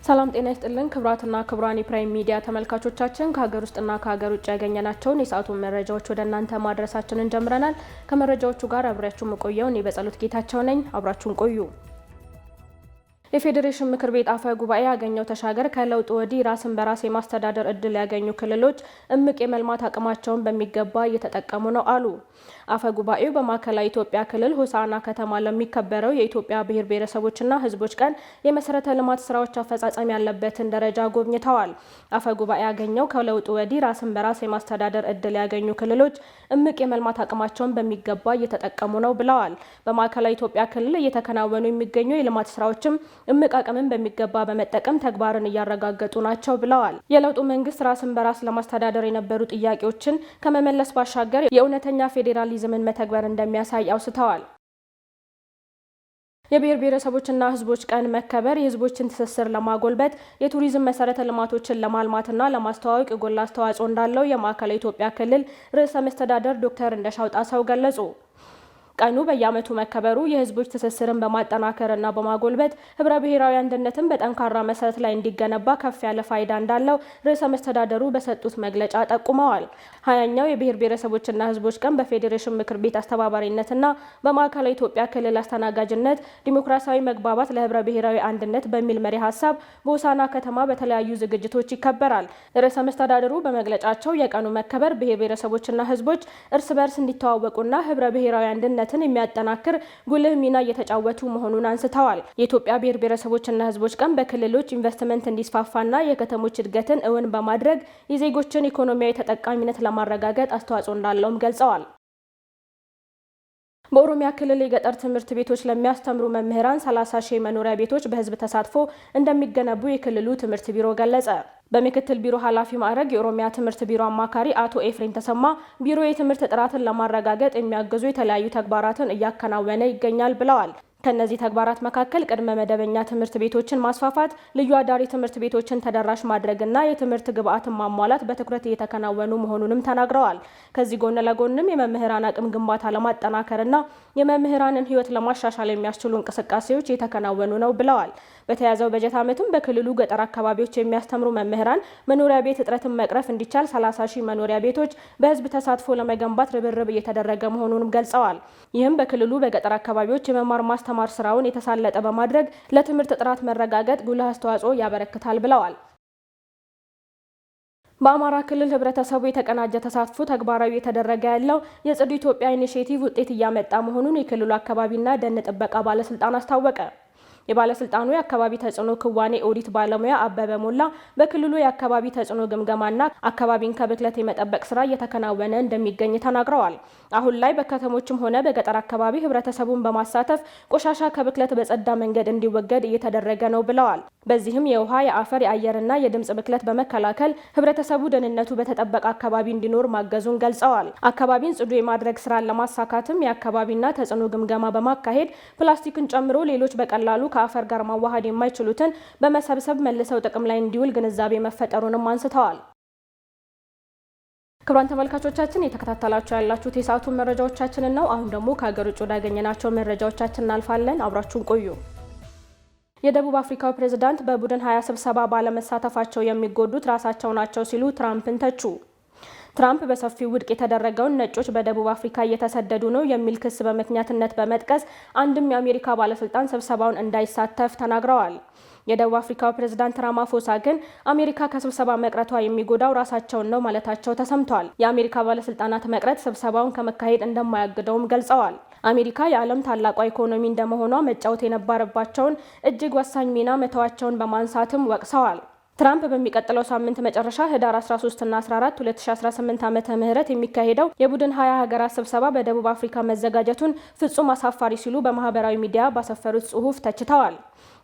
ሰላም ጤና ይስጥልን ክብራትና ክብራን የፕራይም ሚዲያ ተመልካቾቻችን ከሀገር ውስጥና ከሀገር ውጭ ያገኘናቸውን የሰዓቱን መረጃዎች ወደ እናንተ ማድረሳችንን ጀምረናል። ከመረጃዎቹ ጋር አብሬያችሁ መቆየው እኔ በጸሎት ጌታቸው ነኝ። አብራችሁን ቆዩ። የፌዴሬሽን ምክር ቤት አፈ ጉባኤ አገኘሁ ተሻገር ከለውጥ ወዲህ ራስን በራስ የማስተዳደር እድል ያገኙ ክልሎች እምቅ የመልማት አቅማቸውን በሚገባ እየተጠቀሙ ነው አሉ። አፈ ጉባኤው በማዕከላዊ ኢትዮጵያ ክልል ሆሳዕና ከተማ ለሚከበረው የኢትዮጵያ ብሔር ብሔረሰቦችና ሕዝቦች ቀን የመሰረተ ልማት ስራዎች አፈጻጸም ያለበትን ደረጃ ጎብኝተዋል። አፈ ጉባኤ አገኘሁ ከለውጥ ወዲህ ራስን በራስ የማስተዳደር እድል ያገኙ ክልሎች እምቅ የመልማት አቅማቸውን በሚገባ እየተጠቀሙ ነው ብለዋል። በማዕከላዊ ኢትዮጵያ ክልል እየተከናወኑ የሚገኙ የልማት ስራዎችም እምቅ አቅምን በሚገባ በመጠቀም ተግባርን እያረጋገጡ ናቸው ብለዋል። የለውጡ መንግስት ራስን በራስ ለማስተዳደር የነበሩ ጥያቄዎችን ከመመለስ ባሻገር የእውነተኛ ፌዴራሊዝምን መተግበር እንደሚያሳይ አውስተዋል። የብሔር ብሔረሰቦችና ህዝቦች ቀን መከበር የህዝቦችን ትስስር ለማጎልበት የቱሪዝም መሰረተ ልማቶችን ለማልማትና ለማስተዋወቅ የጎላ አስተዋጽኦ እንዳለው የማዕከላዊ ኢትዮጵያ ክልል ርዕሰ መስተዳደር ዶክተር እንደሻው ጣሰው ገለጹ። ቀኑ በየዓመቱ መከበሩ የህዝቦች ትስስርን በማጠናከርና በማጎልበት ህብረ ብሔራዊ አንድነትን በጠንካራ መሰረት ላይ እንዲገነባ ከፍ ያለ ፋይዳ እንዳለው ርዕሰ መስተዳደሩ በሰጡት መግለጫ ጠቁመዋል። 20ኛው የብሔር ብሔረሰቦችና ህዝቦች ቀን በፌዴሬሽን ምክር ቤት አስተባባሪነትና በማዕከላዊ ኢትዮጵያ ክልል አስተናጋጅነት ዲሞክራሲያዊ መግባባት ለህብረ ብሔራዊ አንድነት በሚል መሪ ሀሳብ በሆሳዕና ከተማ በተለያዩ ዝግጅቶች ይከበራል። ርዕሰ መስተዳደሩ በመግለጫቸው የቀኑ መከበር ብሔር ብሔረሰቦችና ህዝቦች እርስ በርስ እንዲተዋወቁና ህብረ ብሔራዊ አንድነት የሚያጠናክር ጉልህ ሚና እየተጫወቱ መሆኑን አንስተዋል። የኢትዮጵያ ብሔር ብሔረሰቦችና ህዝቦች ቀን በክልሎች ኢንቨስትመንት እንዲስፋፋና የከተሞች እድገትን እውን በማድረግ የዜጎችን ኢኮኖሚያዊ ተጠቃሚነት ለማረጋገጥ አስተዋጽኦ እንዳለውም ገልጸዋል። በኦሮሚያ ክልል የገጠር ትምህርት ቤቶች ለሚያስተምሩ መምህራን 30 ሺህ መኖሪያ ቤቶች በህዝብ ተሳትፎ እንደሚገነቡ የክልሉ ትምህርት ቢሮ ገለጸ። በምክትል ቢሮ ኃላፊ ማዕረግ የኦሮሚያ ትምህርት ቢሮ አማካሪ አቶ ኤፍሬም ተሰማ ቢሮ የትምህርት ጥራትን ለማረጋገጥ የሚያግዙ የተለያዩ ተግባራትን እያከናወነ ይገኛል ብለዋል። ከነዚህ ተግባራት መካከል ቅድመ መደበኛ ትምህርት ቤቶችን ማስፋፋት፣ ልዩ አዳሪ ትምህርት ቤቶችን ተደራሽ ማድረግና የትምህርት ግብዓትን ማሟላት በትኩረት እየተከናወኑ መሆኑንም ተናግረዋል። ከዚህ ጎን ለጎንም የመምህራን አቅም ግንባታ ለማጠናከርና የመምህራንን ህይወት ለማሻሻል የሚያስችሉ እንቅስቃሴዎች እየተከናወኑ ነው ብለዋል። በተያዘው በጀት ዓመትም በክልሉ ገጠር አካባቢዎች የሚያስተምሩ መምህራን መኖሪያ ቤት እጥረትን መቅረፍ እንዲቻል 30 ሺህ መኖሪያ ቤቶች በህዝብ ተሳትፎ ለመገንባት ርብርብ እየተደረገ መሆኑንም ገልጸዋል። ይህም በክልሉ በገጠር አካባቢዎች የመማር ማስተማር ስራውን የተሳለጠ በማድረግ ለትምህርት ጥራት መረጋገጥ ጉልህ አስተዋጽኦ ያበረክታል ብለዋል። በአማራ ክልል ህብረተሰቡ የተቀናጀ ተሳትፎ ተግባራዊ የተደረገ ያለው የጽዱ ኢትዮጵያ ኢኒሼቲቭ ውጤት እያመጣ መሆኑን የክልሉ አካባቢና ደን ጥበቃ ባለስልጣን አስታወቀ። የባለስልጣኑ የአካባቢ ተጽዕኖ ክዋኔ ኦዲት ባለሙያ አበበ ሞላ በክልሉ የአካባቢ ተጽዕኖ ግምገማና አካባቢን ከብክለት የመጠበቅ ስራ እየተከናወነ እንደሚገኝ ተናግረዋል። አሁን ላይ በከተሞችም ሆነ በገጠር አካባቢ ህብረተሰቡን በማሳተፍ ቆሻሻ ከብክለት በጸዳ መንገድ እንዲወገድ እየተደረገ ነው ብለዋል። በዚህም የውሃ፣ የአፈር፣ የአየርና የድምጽ ብክለት በመከላከል ህብረተሰቡ ደህንነቱ በተጠበቀ አካባቢ እንዲኖር ማገዙን ገልጸዋል። አካባቢን ጽዱ የማድረግ ስራን ለማሳካትም የአካባቢና ተጽዕኖ ግምገማ በማካሄድ ፕላስቲክን ጨምሮ ሌሎች በቀላሉ ከአፈር ጋር ማዋሃድ የማይችሉትን በመሰብሰብ መልሰው ጥቅም ላይ እንዲውል ግንዛቤ መፈጠሩንም አንስተዋል። ክቡራን ተመልካቾቻችን የተከታተላችሁ ያላችሁት የሰዓቱን መረጃዎቻችንን ነው። አሁን ደግሞ ከሀገር ውጭ ወዳገኘናቸው መረጃዎቻችን እናልፋለን። አብራችሁን ቆዩ። የደቡብ አፍሪካው ፕሬዝዳንት በቡድን 20 ስብሰባ ባለመሳተፋቸው የሚጎዱት ራሳቸው ናቸው ሲሉ ትራምፕን ተቹ። ትራምፕ በሰፊው ውድቅ የተደረገውን ነጮች በደቡብ አፍሪካ እየተሰደዱ ነው የሚል ክስ በምክንያትነት በመጥቀስ አንድም የአሜሪካ ባለስልጣን ስብሰባውን እንዳይሳተፍ ተናግረዋል። የደቡብ አፍሪካው ፕሬዝዳንት ራማፎሳ ግን አሜሪካ ከስብሰባ መቅረቷ የሚጎዳው ራሳቸውን ነው ማለታቸው ተሰምቷል። የአሜሪካ ባለስልጣናት መቅረት ስብሰባውን ከመካሄድ እንደማያግደውም ገልጸዋል። አሜሪካ የዓለም ታላቋ ኢኮኖሚ እንደመሆኗ መጫወት የነበረባቸውን እጅግ ወሳኝ ሚና መተዋቸውን በማንሳትም ወቅሰዋል። ትራምፕ በሚቀጥለው ሳምንት መጨረሻ ህዳር 13 እና 14 2018 ዓመተ ምህረት የሚካሄደው የቡድን 20 ሀገራት ስብሰባ በደቡብ አፍሪካ መዘጋጀቱን ፍጹም አሳፋሪ ሲሉ በማህበራዊ ሚዲያ ባሰፈሩት ጽሑፍ ተችተዋል።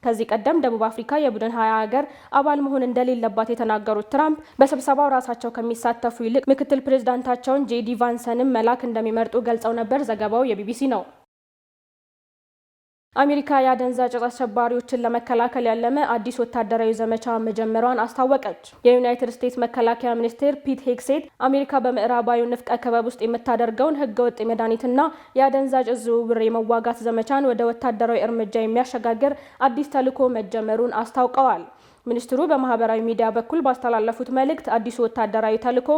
ከዚህ ቀደም ደቡብ አፍሪካ የቡድን 20 ሀገር አባል መሆን እንደሌለባት የተናገሩት ትራምፕ በስብሰባው ራሳቸው ከሚሳተፉ ይልቅ ምክትል ፕሬዝዳንታቸውን ጄዲ ቫንሰንም መላክ እንደሚመርጡ ገልጸው ነበር። ዘገባው የቢቢሲ ነው። አሜሪካ የአደንዛዥ ዕፅ አሸባሪዎችን ለመከላከል ያለመ አዲስ ወታደራዊ ዘመቻ መጀመሯን አስታወቀች። የዩናይትድ ስቴትስ መከላከያ ሚኒስቴር ፒት ሄግሴት አሜሪካ በምዕራባዊ ንፍቀ ክበብ ውስጥ የምታደርገውን ህገወጥ የመድኃኒትና የአደንዛዥ ዕፅ ዝውውር የመዋጋት ዘመቻን ወደ ወታደራዊ እርምጃ የሚያሸጋግር አዲስ ተልዕኮ መጀመሩን አስታውቀዋል። ሚኒስትሩ በማህበራዊ ሚዲያ በኩል ባስተላለፉት መልእክት አዲሱ ወታደራዊ ተልዕኮ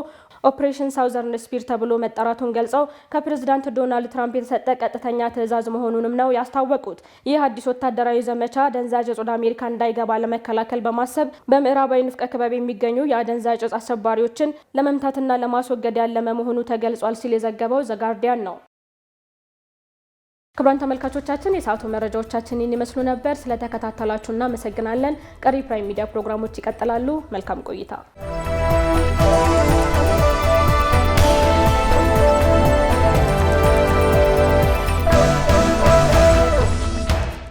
ኦፕሬሽን ሳውዘርን ስፒር ተብሎ መጠራቱን ገልጸው ከፕሬዝዳንት ዶናልድ ትራምፕ የተሰጠ ቀጥተኛ ትዕዛዝ መሆኑንም ነው ያስታወቁት። ይህ አዲስ ወታደራዊ ዘመቻ አደንዛዥ እጽ ወደ አሜሪካ እንዳይገባ ለመከላከል በማሰብ በምዕራባዊ ንፍቀ ክበብ የሚገኙ የአደንዛዥ እጽ አሸባሪዎችን ለመምታትና ለማስወገድ ያለመ መሆኑ ተገልጿል ሲል የዘገበው ዘጋርዲያን ነው። ክቡራን ተመልካቾቻችን የሰዓቱ መረጃዎቻችን ይመስሉ ነበር። ስለተከታተላችሁና አመሰግናለን። ቀሪ ፕራይም ሚዲያ ፕሮግራሞች ይቀጥላሉ። መልካም ቆይታ።